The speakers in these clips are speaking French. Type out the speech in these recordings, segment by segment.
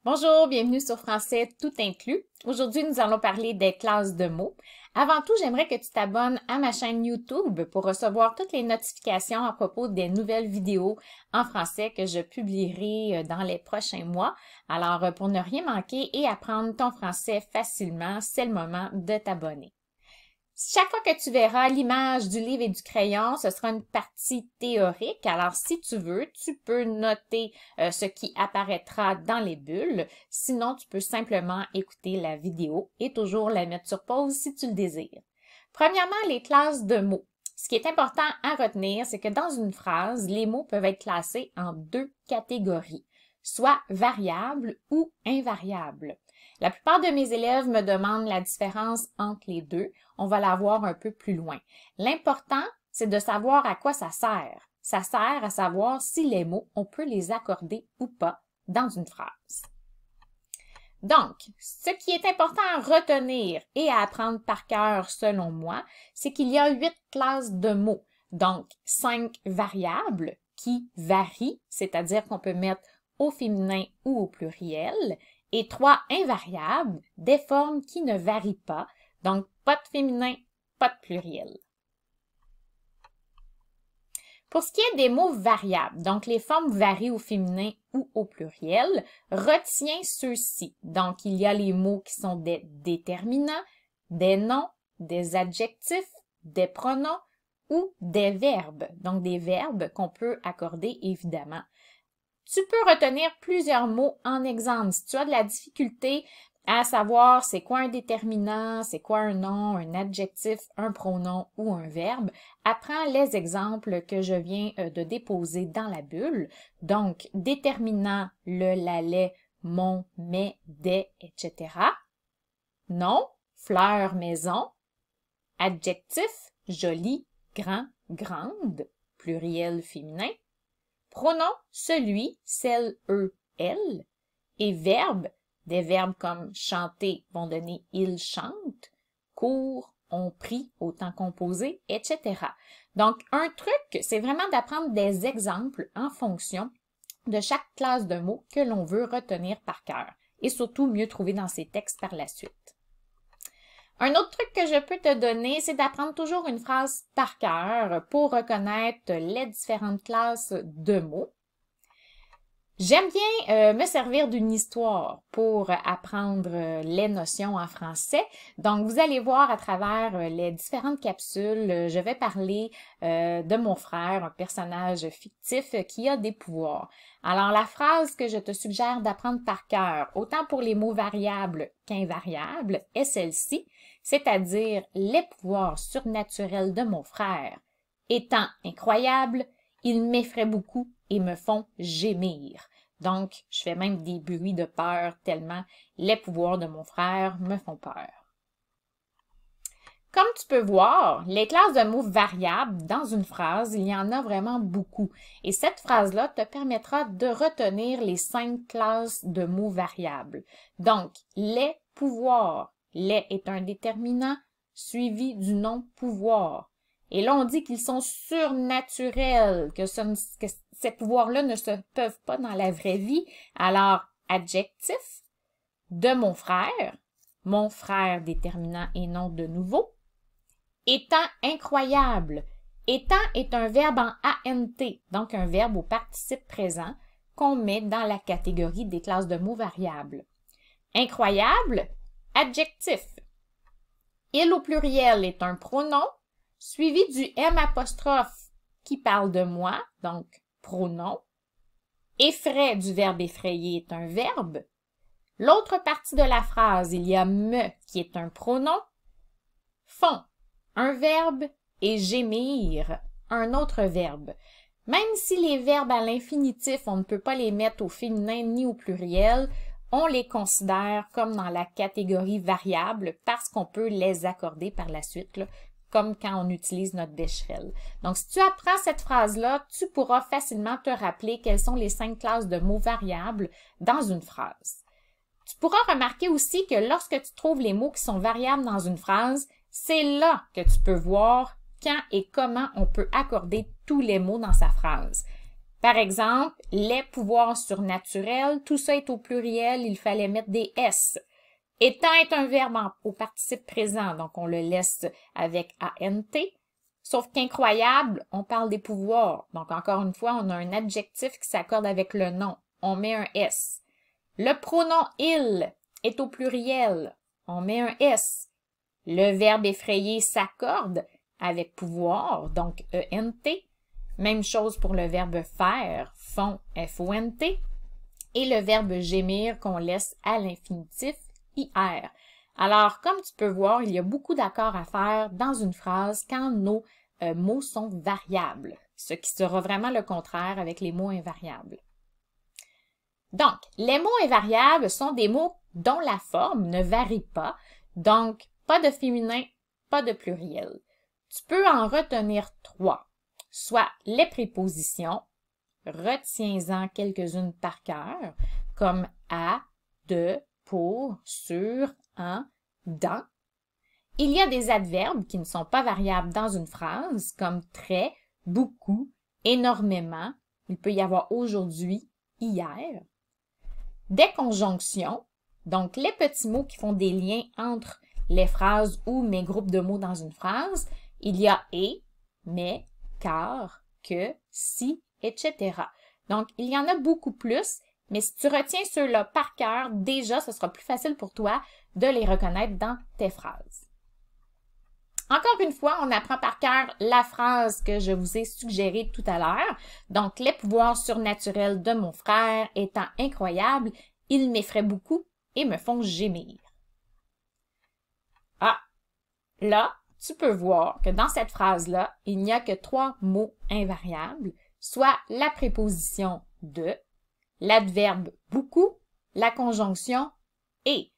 Bonjour, bienvenue sur Français tout inclus. Aujourd'hui, nous allons parler des classes de mots. Avant tout, j'aimerais que tu t'abonnes à ma chaîne YouTube pour recevoir toutes les notifications à propos des nouvelles vidéos en français que je publierai dans les prochains mois. Alors, pour ne rien manquer et apprendre ton français facilement, c'est le moment de t'abonner. Chaque fois que tu verras l'image du livre et du crayon, ce sera une partie théorique. Alors, si tu veux, tu peux noter ce qui apparaîtra dans les bulles. Sinon, tu peux simplement écouter la vidéo et toujours la mettre sur pause si tu le désires. Premièrement, les classes de mots. Ce qui est important à retenir, c'est que dans une phrase, les mots peuvent être classés en deux catégories, soit variables ou invariables. La plupart de mes élèves me demandent la différence entre les deux. On va la voir un peu plus loin. L'important, c'est de savoir à quoi ça sert. Ça sert à savoir si les mots, on peut les accorder ou pas dans une phrase. Donc, ce qui est important à retenir et à apprendre par cœur selon moi, c'est qu'il y a 8 classes de mots. Donc, 5 variables qui varient, c'est-à-dire qu'on peut mettre au féminin ou au pluriel, et 3 invariables, des formes qui ne varient pas, donc pas de féminin, pas de pluriel. Pour ce qui est des mots variables, donc les formes varient au féminin ou au pluriel, retiens ceux-ci. Donc, il y a les mots qui sont des déterminants, des noms, des adjectifs, des pronoms ou des verbes. Donc, des verbes qu'on peut accorder évidemment. Tu peux retenir plusieurs mots en exemple. Si tu as de la difficulté à savoir c'est quoi un déterminant, c'est quoi un nom, un adjectif, un pronom ou un verbe, apprends les exemples que je viens de déposer dans la bulle. Donc, déterminant, le, la, les, mon, mes, des, etc. Nom, fleur, maison. Adjectif, joli, grand, grande, pluriel féminin. Pronom, celui, celle, eux, elle. Et verbe, des verbes comme chanter vont donner il chante, court, on prie au temps composé, etc. Donc, un truc, c'est vraiment d'apprendre des exemples en fonction de chaque classe de mots que l'on veut retenir par cœur et surtout mieux trouver dans ces textes par la suite. Un autre truc que je peux te donner, c'est d'apprendre toujours une phrase par cœur pour reconnaître les différentes classes de mots. J'aime bien me servir d'une histoire pour apprendre les notions en français. Donc, vous allez voir à travers les différentes capsules, je vais parler de mon frère, un personnage fictif qui a des pouvoirs. Alors, la phrase que je te suggère d'apprendre par cœur, autant pour les mots variables qu'invariables, est celle-ci, c'est-à-dire les pouvoirs surnaturels de mon frère. Étant incroyables, ils m'effraient beaucoup et me font gémir. Donc, je fais même des bruits de peur tellement les pouvoirs de mon frère me font peur. Comme tu peux voir, les classes de mots variables dans une phrase, il y en a vraiment beaucoup. Et cette phrase-là te permettra de retenir les 5 classes de mots variables. Donc, les pouvoirs. Les est un déterminant suivi du nom pouvoir. Et là, on dit qu'ils sont surnaturels, que ces pouvoirs-là ne se peuvent pas dans la vraie vie. Alors, adjectif de mon frère déterminant et nom de nouveau, étant incroyable. Étant est un verbe en ANT, donc un verbe au participe présent qu'on met dans la catégorie des classes de mots variables. Incroyable, adjectif. Il au pluriel est un pronom, suivi du M' qui parle de moi, donc pronom. Effraie du verbe effrayer est un verbe. L'autre partie de la phrase, il y a me qui est un pronom. Font, un verbe, et gémir, un autre verbe. Même si les verbes à l'infinitif, on ne peut pas les mettre au féminin ni au pluriel, on les considère comme dans la catégorie variable parce qu'on peut les accorder par la suite, là, comme quand on utilise notre bécherelle. Donc, si tu apprends cette phrase-là, tu pourras facilement te rappeler quelles sont les 5 classes de mots variables dans une phrase. Tu pourras remarquer aussi que lorsque tu trouves les mots qui sont variables dans une phrase, c'est là que tu peux voir quand et comment on peut accorder tous les mots dans sa phrase. Par exemple, les pouvoirs surnaturels, tout ça est au pluriel, il fallait mettre des S. Étant est un verbe au participe présent, donc on le laisse avec ANT. Sauf qu'incroyable, on parle des pouvoirs. Donc encore une fois, on a un adjectif qui s'accorde avec le nom. On met un S. Le pronom il est au pluriel. On met un S. Le verbe effrayer s'accorde avec pouvoir, donc ENT. Même chose pour le verbe faire, font, F-O-N-T. Et le verbe gémir qu'on laisse à l'infinitif, IR. Alors, comme tu peux voir, il y a beaucoup d'accords à faire dans une phrase quand nos mots sont variables, ce qui sera vraiment le contraire avec les mots invariables. Donc, les mots invariables sont des mots dont la forme ne varie pas, donc pas de féminin, pas de pluriel. Tu peux en retenir 3, soit les prépositions, retiens-en quelques-unes par cœur, comme à, de, pour, sur, en, dans. Il y a des adverbes qui ne sont pas variables dans une phrase, comme très, beaucoup, énormément. Il peut y avoir aujourd'hui, hier. Des conjonctions, donc les petits mots qui font des liens entre les phrases ou mes groupes de mots dans une phrase. Il y a et, mais, car, que, si, etc. Donc, il y en a beaucoup plus, mais si tu retiens ceux-là par cœur, déjà, ce sera plus facile pour toi de les reconnaître dans tes phrases. Encore une fois, on apprend par cœur la phrase que je vous ai suggérée tout à l'heure. Donc, les pouvoirs surnaturels de mon frère étant incroyables, ils m'effraient beaucoup et me font gémir. Ah, là, tu peux voir que dans cette phrase-là, il n'y a que 3 mots invariables, soit la préposition de, l'adverbe beaucoup, la conjonction et.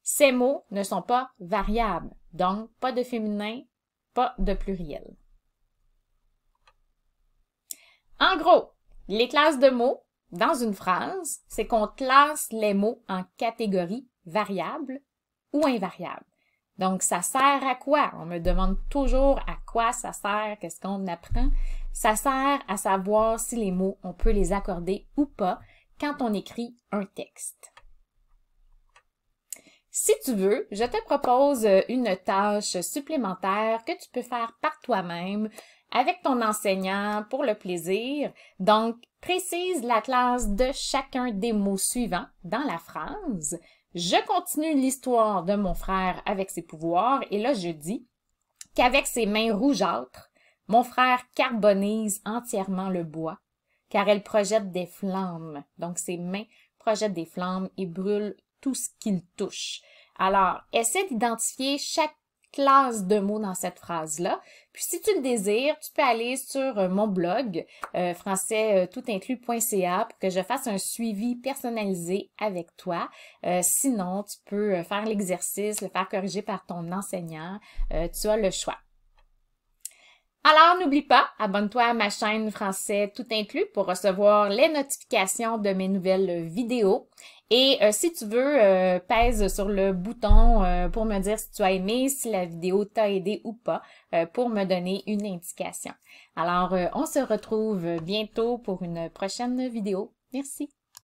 Ces mots ne sont pas variables, donc pas de féminin, pas de pluriel. En gros, les classes de mots dans une phrase, c'est qu'on classe les mots en catégories variables ou invariables. Donc, ça sert à quoi? On me demande toujours à quoi ça sert, qu'est-ce qu'on apprend. Ça sert à savoir si les mots, on peut les accorder ou pas quand on écrit un texte. Si tu veux, je te propose une tâche supplémentaire que tu peux faire par toi-même avec ton enseignant pour le plaisir. Donc, précise la classe de chacun des mots suivants dans la phrase. Je continue l'histoire de mon frère avec ses pouvoirs et là, je dis qu'avec ses mains rougeâtres, mon frère carbonise entièrement le bois car elle projette des flammes. Donc, ses mains projettent des flammes et brûlent tout ce qu'il touche. Alors, essaie d'identifier chaque classe de mots dans cette phrase-là. Puis, si tu le désires, tu peux aller sur mon blog françaistoutinclus.ca pour que je fasse un suivi personnalisé avec toi. Sinon, tu peux faire l'exercice, le faire corriger par ton enseignant. Tu as le choix. Alors, n'oublie pas, abonne-toi à ma chaîne Français Tout Inclus pour recevoir les notifications de mes nouvelles vidéos. Et si tu veux, pèse sur le bouton pour me dire si tu as aimé, si la vidéo t'a aidé ou pas, pour me donner une indication. Alors, on se retrouve bientôt pour une prochaine vidéo. Merci!